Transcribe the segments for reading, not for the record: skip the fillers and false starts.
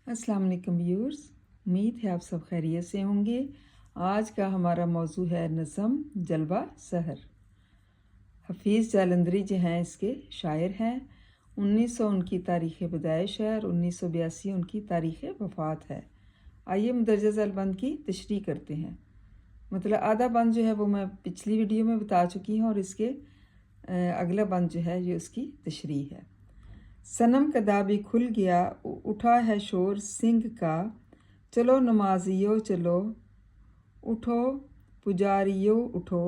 अस्सलाम वालेकुम व्यूअर्स, उम्मीद है आप सब खैरियत से होंगे। आज का हमारा मौजू है नज़म जलवा सहर। हफीज़ जालंधरी जो हैं इसके शायर हैं। 1900 उनकी तारीख़ पैदाइश है और 1982 उनकी तारीख़ वफ़ात है। आइए मुदर्रजा ज़ैल बंद की तशरीह करते हैं। मतलब आधा बंद जो है वो मैं पिछली वीडियो में बता चुकी हूँ और इसके अगला बंद जो है ये उसकी तशरीह है। सनम कदा भी खुल गया, उठा है शोर सिंह का। चलो नमाजियो चलो, उठो पुजारियो उठो।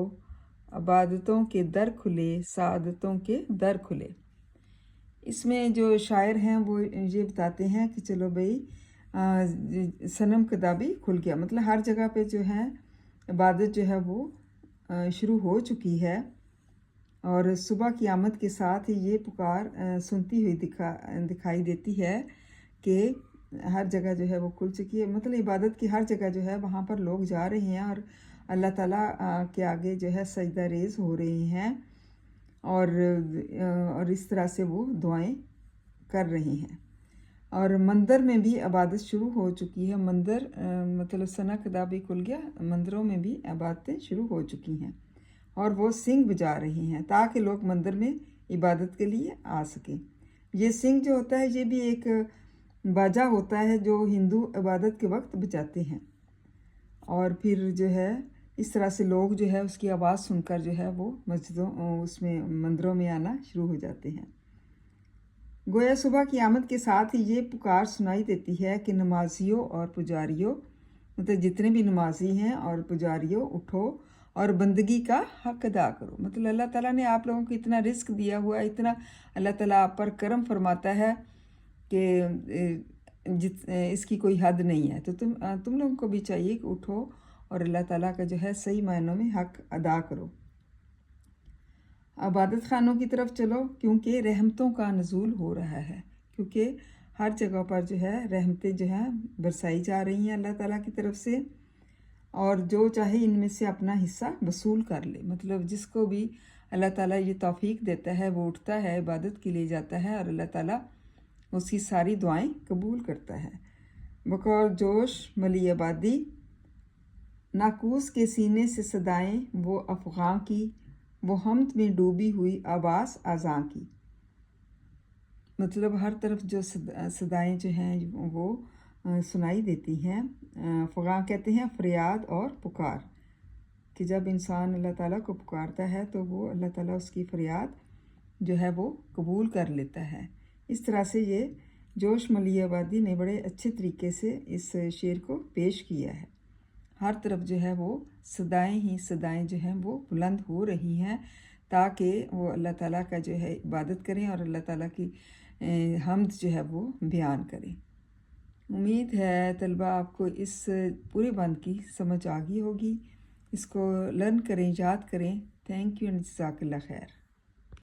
अबादतों के दर खुले, सादतों के दर खुले। इसमें जो शायर हैं वो ये बताते हैं कि चलो भाई सनम कदा भी खुल गया, मतलब हर जगह पे जो है इबादत जो है वो शुरू हो चुकी है और सुबह की आमद के साथ ही ये पुकार सुनती हुई दिखाई देती है कि हर जगह जो है वो खुल चुकी है। मतलब इबादत की हर जगह जो है वहाँ पर लोग जा रहे हैं और अल्लाह ताला के आगे जो है सजदा रेज़ हो रहे हैं और इस तरह से वो दुआएं कर रहे हैं। और मंदिर में भी इबादत शुरू हो चुकी है। मंदिर मतलब सना कदा भी खुल गया, मंदिरों में भी इबादतें शुरू हो चुकी हैं और वो सिंह बजा रही हैं ताकि लोग मंदिर में इबादत के लिए आ सकें। ये सिंह जो होता है ये भी एक बाजा होता है जो हिंदू इबादत के वक्त बजाते हैं और फिर जो है इस तरह से लोग जो है उसकी आवाज़ सुनकर जो है वो मस्जिदों उसमें मंदिरों में आना शुरू हो जाते हैं। गोया सुबह की आमद के साथ ही ये पुकार सुनाई देती है कि नमाजियों और पुजारियों, मतलब जितने भी नमाजी हैं और पुजारियों, उठो और बंदगी का हक अदा करो। मतलब अल्लाह ताला ने आप लोगों को इतना रिस्क दिया हुआ है, इतना अल्लाह ताला आप पर करम फरमाता है कि इसकी कोई हद नहीं है। तो तुम लोगों को भी चाहिए कि उठो और अल्लाह ताला का जो है सही मायनों में हक अदा करो। इबादत खानों की तरफ चलो क्योंकि रहमतों का नज़ूल हो रहा है, क्योंकि हर जगह पर जो है रहमतें जो हैं बरसाई जा रही हैं अल्लाह ताला की तरफ से और जो चाहे इनमें से अपना हिस्सा वसूल कर ले। मतलब जिसको भी अल्लाह ताला ये तौफीक देता है वो उठता है, इबादत के लिए जाता है और अल्लाह ताला उसकी सारी दुआएं कबूल करता है। बकौल जोश मली आबादी, नाकूस के सीने से सदाएं वो अफ़गां की, वो हमद में डूबी हुई आवाज़ आज़ां की। मतलब हर तरफ जो सदाएं जो हैं वो सुनाई देती हैं। फ़गां कहते हैं फरियाद और पुकार, कि जब इंसान अल्लाह ताला को पुकारता है तो वो अल्लाह ताला उसकी फ़रियाद जो है वो कबूल कर लेता है। इस तरह से ये जोश मली आबादी ने बड़े अच्छे तरीके से इस शेर को पेश किया है। हर तरफ जो है वो सदाएं ही सदाएं जो हैं वो बुलंद हो रही हैं ताकि वो अल्लाह ताला का जो है इबादत करें और अल्लाह ताला की हम्द जो है वो बयान करें। उम्मीद है तलबा आपको इस पूरे बंद की समझ आ गई होगी। इसको लर्न करें, याद करें। थैंक यू एंड जज़ाकल्लाह खैर।